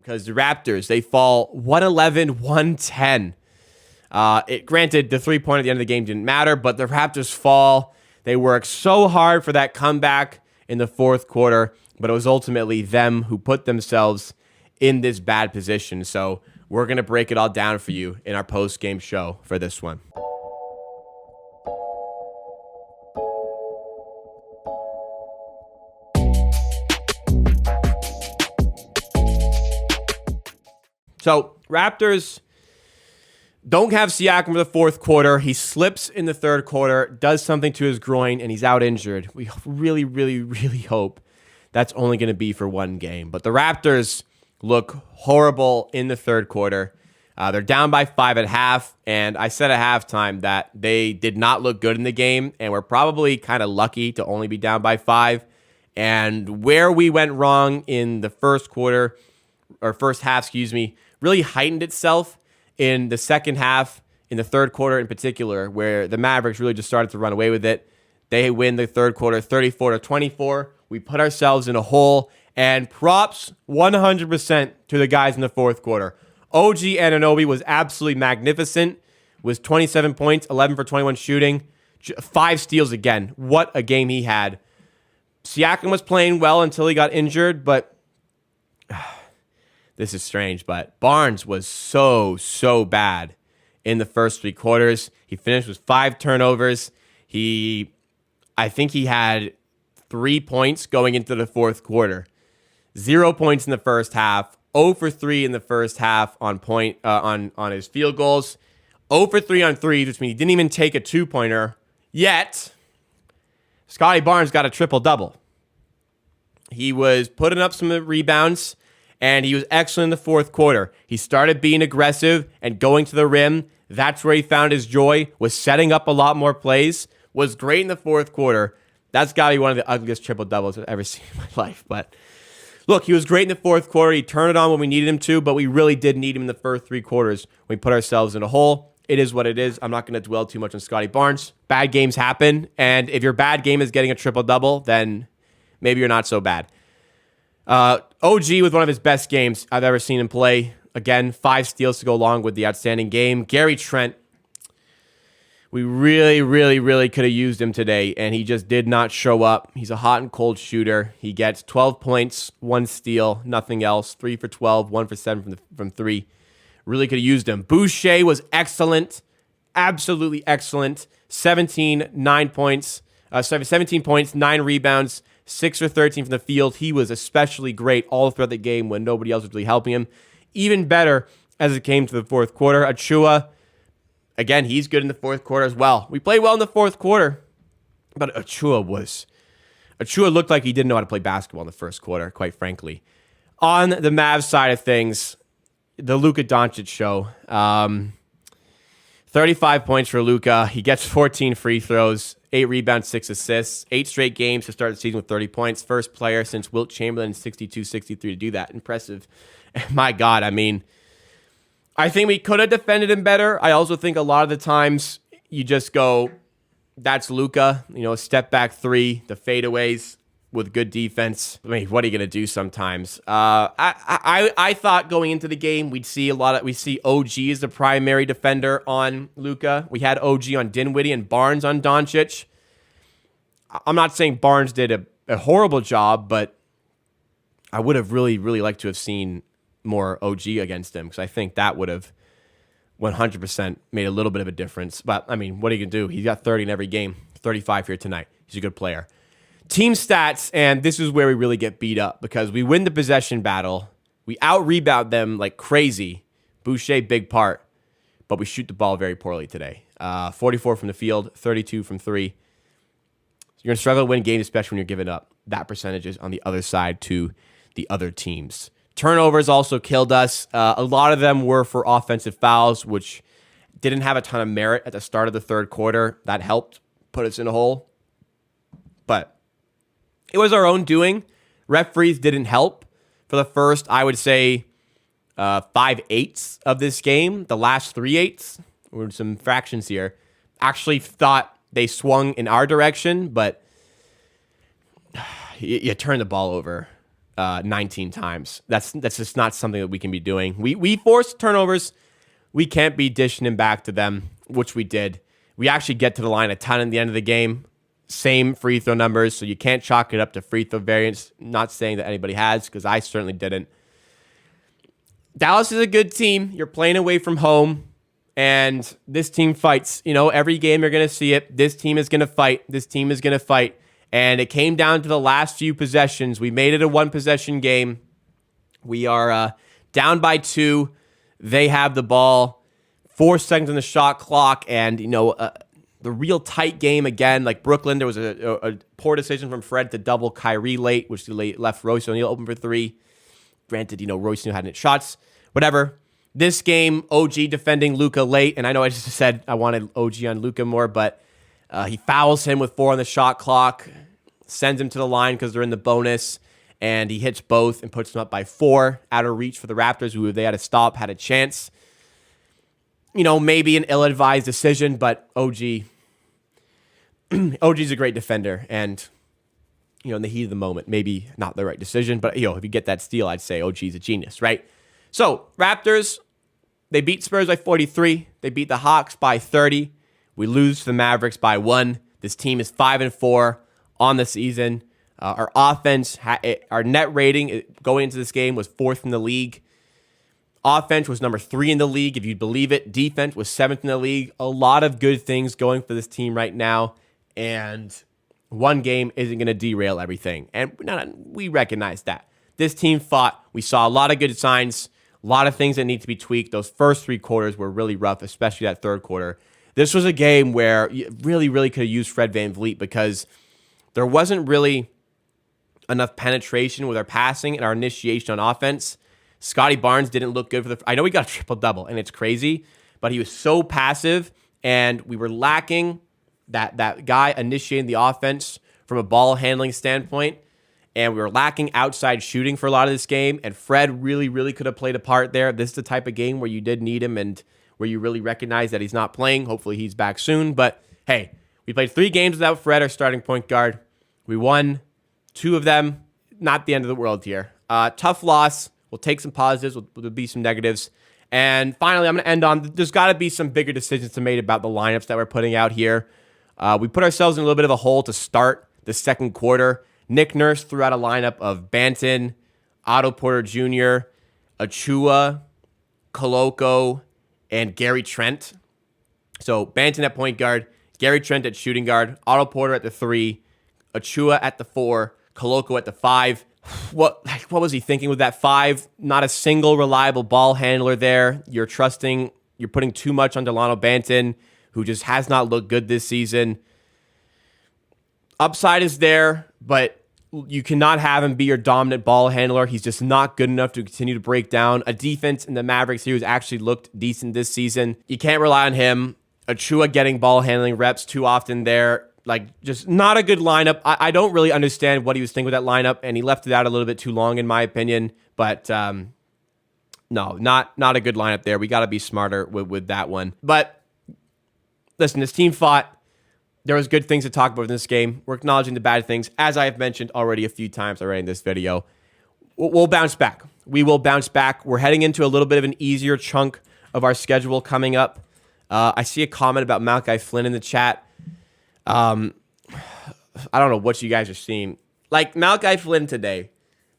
because the Raptors, they fall 111-110. Granted, the 3-point at the end of the game didn't matter, but the Raptors fall. They worked so hard for that comeback in the fourth quarter, but it was ultimately them who put themselves in this bad position. So we're going to break it all down for you in our post-game show for this one. So Raptors don't have Siakam for the fourth quarter. He slips in the third quarter, does something to his groin, and he's out injured. We really, really, really hope that's only going to be for one game. But the Raptors look horrible in the third quarter. They're down by 5 at half, and I said at halftime that they did not look good in the game, and we're probably kind of lucky to only be down by 5. And where we went wrong in the first half, really heightened itself in the second half, in the third quarter in particular, where the Mavericks really just started to run away with it. They win the third quarter 34-24. We put ourselves in a hole, and props 100% to the guys in the fourth quarter. OG Anunoby was absolutely magnificent, was 27 points, 11 for 21 shooting, 5 steals again. What a game he had. Siakam was playing well until he got injured, but this is strange, but Barnes was so bad in the first 3 quarters. He finished with 5 turnovers. I think he had 3 points going into the fourth quarter. 0 points in the first half. 0 for 3 in the first half on his field goals. 0 for 3 on threes, which means he didn't even take a 2-pointer. Yet, Scotty Barnes got a triple-double. He was putting up some rebounds, and he was excellent in the fourth quarter. He started being aggressive and going to the rim. That's where he found his joy, was setting up a lot more plays, was great in the fourth quarter. That's got to be one of the ugliest triple-doubles I've ever seen in my life. But look, he was great in the fourth quarter. He turned it on when we needed him to, but we really did need him in the first 3 quarters. We put ourselves in a hole. It is what it is. I'm not going to dwell too much on Scotty Barnes. Bad games happen, and if your bad game is getting a triple-double, then maybe you're not so bad. OG with one of his best games I've ever seen him play. Again, 5 steals to go along with the outstanding game. Gary Trent, we really, really, really could have used him today, and he just did not show up. He's a hot and cold shooter. He gets 12 points, 1 steal, nothing else. 3 for 12, 1 for 7 from 3. Really could have used him. Boucher was excellent, absolutely excellent. 17 points, 9 rebounds, 6 for 13 from the field. He was especially great all throughout the game when nobody else was really helping him. Even better as it came to the fourth quarter. Achua, again, he's good in the fourth quarter as well. We played well in the fourth quarter, but Achua looked like he didn't know how to play basketball in the first quarter, quite frankly. On the Mavs side of things, the Luka Doncic show. 35 points for Luka. He gets 14 free throws, 8 rebounds, 6 assists, 8 straight games to start the season with 30 points. First player since Wilt Chamberlain in 62-63 to do that. Impressive. My God, I mean, I think we could have defended him better. I also think a lot of the times you just go, that's Luka, a step back 3, the fadeaways with good defense. I mean, what are you going to do sometimes? I thought going into the game, we see OG as the primary defender on Luka. We had OG on Dinwiddie and Barnes on Doncic. I'm not saying Barnes did a horrible job, but I would have really, really liked to have seen more OG against him, because I think that would have 100% made a little bit of a difference. But, I mean, what are you going to do? He's got 30 in every game, 35 here tonight. He's a good player. Team stats, and this is where we really get beat up, because we win the possession battle. We out-rebound them like crazy. Boucher, big part. But we shoot the ball very poorly today. 44 from the field, 32 from 3. You're going to struggle to win games, especially when you're giving up that percentages on the other side to the other teams. Turnovers also killed us. A lot of them were for offensive fouls, which didn't have a ton of merit at the start of the third quarter. That helped put us in a hole. But it was our own doing. Referees didn't help for the first, I would say, 5/8 of this game. The last 3/8, or some fractions here, actually thought they swung in our direction, but you turn the ball over 19 times. That's just not something that we can be doing. We force turnovers. We can't be dishing them back to them, which we did. We actually get to the line a ton at the end of the game. Same free throw numbers, so you can't chalk it up to free throw variance. Not saying that anybody has, because I certainly didn't. Dallas is a good team. You're playing away from home, and this team fights. Every game you're going to see it. This team is going to fight. This team is going to fight. And it came down to the last few possessions. We made it a one-possession game. We are down by 2. They have the ball. 4 seconds on the shot clock, and, the real tight game again. Like Brooklyn, there was a poor decision from Fred to double Kyrie late, which left Royce O'Neal open for 3. Granted, Royce O'Neal hadn't hit shots. Whatever. This game, OG defending Luka late, and I know I just said I wanted OG on Luka more, but he fouls him with 4 on the shot clock, sends him to the line because they're in the bonus, and he hits both and puts them up by 4, out of reach for the Raptors, who they had to stop, had a chance. Maybe an ill-advised decision, but OG's a great defender, and in the heat of the moment, maybe not the right decision, but if you get that steal, I'd say OG's a genius, right? So Raptors, they beat Spurs by 43. They beat the Hawks by 30. We lose to the Mavericks by 1. This team is 5-4 on the season. Our offense, our net rating going into this game was 4th in the league. Offense was number 3 in the league, if you believe it. Defense was 7th in the league. A lot of good things going for this team right now, and one game isn't going to derail everything. And we recognize that. This team fought. We saw a lot of good signs, a lot of things that need to be tweaked. Those first 3 quarters were really rough, especially that third quarter. This was a game where you really, really could have used Fred VanVleet because there wasn't really enough penetration with our passing and our initiation on offense. Scotty Barnes didn't look good I know he got a triple-double, and it's crazy, but he was so passive, and we were lacking that guy initiating the offense from a ball handling standpoint, and we were lacking outside shooting for a lot of this game, and Fred really, really could have played a part there. This is the type of game where you did need him and where you really recognize that he's not playing. Hopefully he's back soon, but hey, we played 3 games without Fred, our starting point guard. We won 2 of them. Not the end of the world here. Tough loss. We'll take some positives. There'll be some negatives. And finally, I'm going to end on, there's got to be some bigger decisions to make about the lineups that we're putting out here. We put ourselves in a little bit of a hole to start the second quarter. Nick Nurse threw out a lineup of Banton, Otto Porter Jr., Achua, Koloko, and Gary Trent. So Banton at point guard, Gary Trent at shooting guard, Otto Porter at the 3, Achua at the 4, Koloko at the 5. What was he thinking with that 5? Not a single reliable ball handler there. You're putting too much on Delano Banton, who just has not looked good this season. Upside is there, but you cannot have him be your dominant ball handler. He's just not good enough to continue to break down. A defense in the Mavericks here who's actually looked decent this season. You can't rely on him. Achua getting ball handling reps too often there. Just not a good lineup. I don't really understand what he was thinking with that lineup, and he left it out a little bit too long, in my opinion. But no, not a good lineup there. We got to be smarter with that one. But listen, this team fought. There was good things to talk about in this game. We're acknowledging the bad things, as I have mentioned already a few times already in this video. We'll bounce back. We will bounce back. We're heading into a little bit of an easier chunk of our schedule coming up. I see a comment about Malachi Flynn in the chat. I don't know what you guys are seeing. Malachi Flynn today.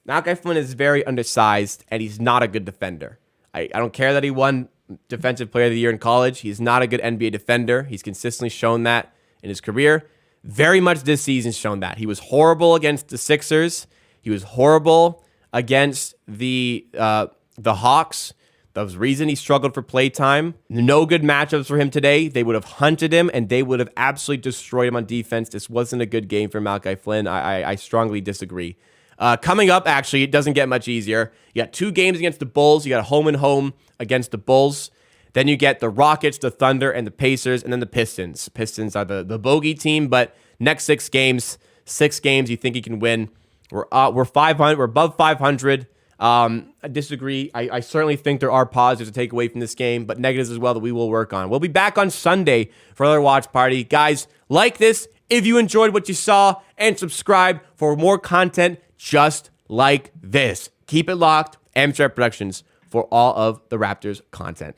Malachi Flynn is very undersized, and he's not a good defender. I don't care that he won Defensive Player of the Year in college. He's not a good NBA defender. He's consistently shown that in his career. Very much this season shown that. He was horrible against the Sixers. He was horrible against the Hawks. That was the reason he struggled for playtime. No good matchups for him today. They would have hunted him, and they would have absolutely destroyed him on defense. This wasn't a good game for Malachi Flynn. I strongly disagree. Coming up, actually, it doesn't get much easier. You got 2 games against the Bulls. You got a home and home against the Bulls. Then you get the Rockets, the Thunder, and the Pacers, and then the Pistons. Pistons are the bogey team, but next 6 games you think you can win. We're 500. We're above 500. I disagree. I certainly think there are positives to take away from this game, but negatives as well that we will work on. We'll be back on Sunday for another watch party. Guys, like this if you enjoyed what you saw, and subscribe for more content just like this. Keep it locked. Amstrad Productions for all of the Raptors content.